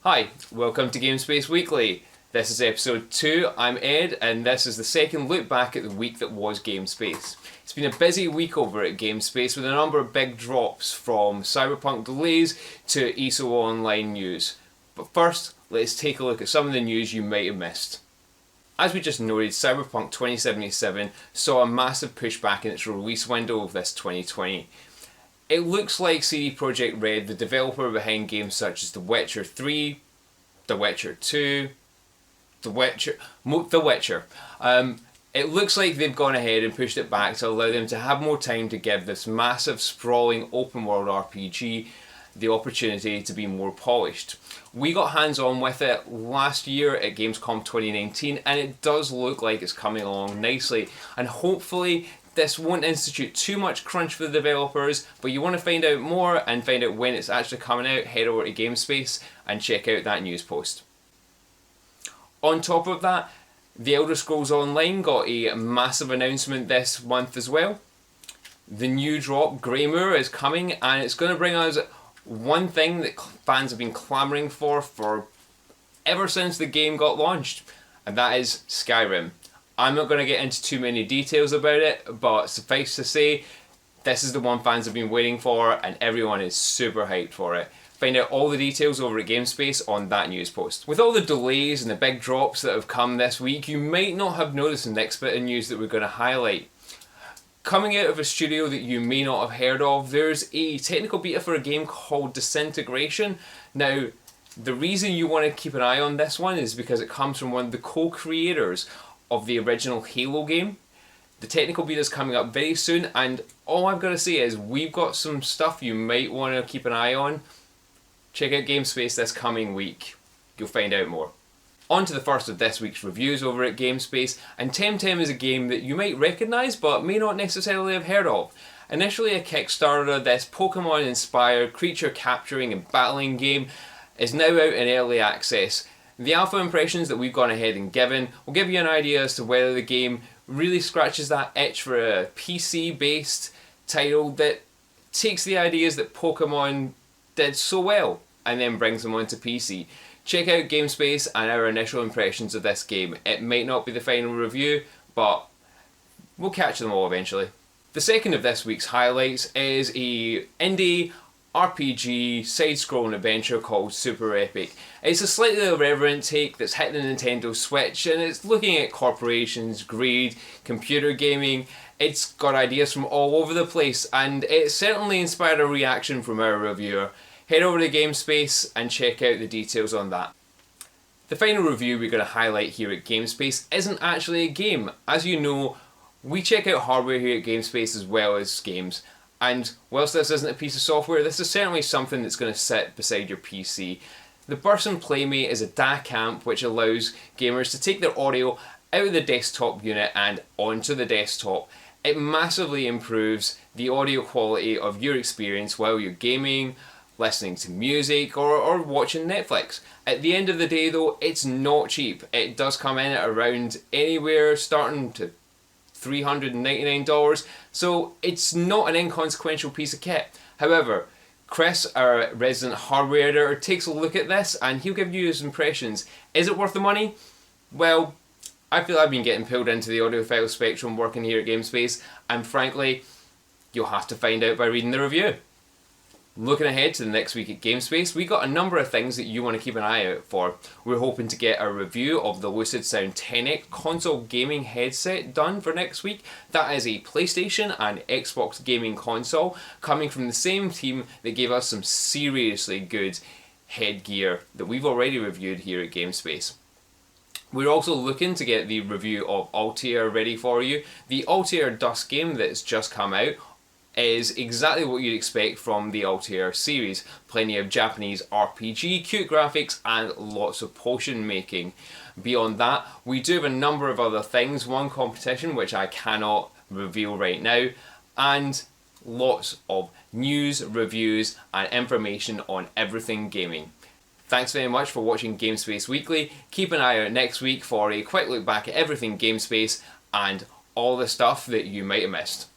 Hi, welcome to Gamespace Weekly. This is episode 2, I'm Ed, and this is the second look back at the week that was Gamespace. It's been a busy week over at Gamespace with a number of big drops from Cyberpunk delays to ESO Online news. But first, let's take a look at some of the news you might have missed. As we just noted, Cyberpunk 2077 saw a massive pushback in its release window of this 2020. It looks like CD Projekt Red, the developer behind games such as The Witcher 3, The Witcher 2, The Witcher, it looks like they've gone ahead and pushed it back to allow them to have more time to give this massive, sprawling, open world RPG the opportunity to be more polished. We got hands-on with it last year at Gamescom 2019 and it does look like it's coming along nicely, and hopefully this won't institute too much crunch for the developers, but you want to find out more and find out when it's actually coming out, head over to Gamespace and check out that news post. On top of that, The Elder Scrolls Online got a massive announcement this month as well. The new drop, Greymoor, is coming and it's going to bring us one thing that fans have been clamouring for ever since the game got launched, and that is Skyrim. I'm not going to get into too many details about it, but suffice to say, this is the one fans have been waiting for and everyone is super hyped for it. Find out all the details over at Gamespace on that news post. With all the delays and the big drops that have come this week, you might not have noticed the next bit of news that we're going to highlight. Coming out of a studio that you may not have heard of, there's a technical beta for a game called Disintegration. Now, the reason you want to keep an eye on this one is because it comes from one of the co-creators of the original Halo game. The technical beta is coming up very soon, and all I've got to say is we've got some stuff you might want to keep an eye on. Check out Gamespace this coming week. You'll find out more. On to the first of this week's reviews over at Gamespace, and Temtem is a game that you might recognise but may not necessarily have heard of. Initially a Kickstarter, this Pokemon inspired creature capturing and battling game is now out in early access. The alpha impressions that we've gone ahead and given will give you an idea as to whether the game really scratches that itch for a PC based title that takes the ideas that Pokemon did so well and then brings them onto PC. Check out Gamespace and our initial impressions of this game. It might not be the final review, but we'll catch them all eventually. The second of this week's highlights is a indie RPG side-scrolling adventure called Super Epic. It's a slightly irreverent take that's hit the Nintendo Switch and it's looking at corporations, greed, computer gaming. It's got ideas from all over the place and it certainly inspired a reaction from our reviewer. Head over to Gamespace and check out the details on that. The final review we're going to highlight here at Gamespace isn't actually a game. As you know, we check out hardware here at Gamespace as well as games. And whilst this isn't a piece of software, this is certainly something that's going to sit beside your PC. The Burson PlayMe is a DAC amp which allows gamers to take their audio out of the desktop unit and onto the desktop. It massively improves the audio quality of your experience while you're gaming, listening to music or watching Netflix. At the end of the day though, it's not cheap. It does come in at around anywhere starting to $399, so it's not an inconsequential piece of kit. However, Chris, our resident hardware editor, takes a look at this and he'll give you his impressions. Is it worth the money? Well, I feel I've been getting pulled into the audiophile spectrum working here at Gamespace, and frankly, you'll have to find out by reading the review. Looking ahead to the next week at Gamespace, we got a number of things that you want to keep an eye out for. We're hoping to get a review of the Lucid Sound 10X console gaming headset done for next week. That is a PlayStation and Xbox gaming console coming from the same team that gave us some seriously good headgear that we've already reviewed here at Gamespace. We're also looking to get the review of Altair ready for you. The Altair Dusk game that's just come out is exactly what you'd expect from the Altair series. Plenty of Japanese RPG, cute graphics and lots of potion making. Beyond that, we do have a number of other things, one competition which I cannot reveal right now, and lots of news, reviews and information on everything gaming. Thanks very much for watching Gamespace Weekly. Keep an eye out next week for a quick look back at everything Gamespace and all the stuff that you might have missed.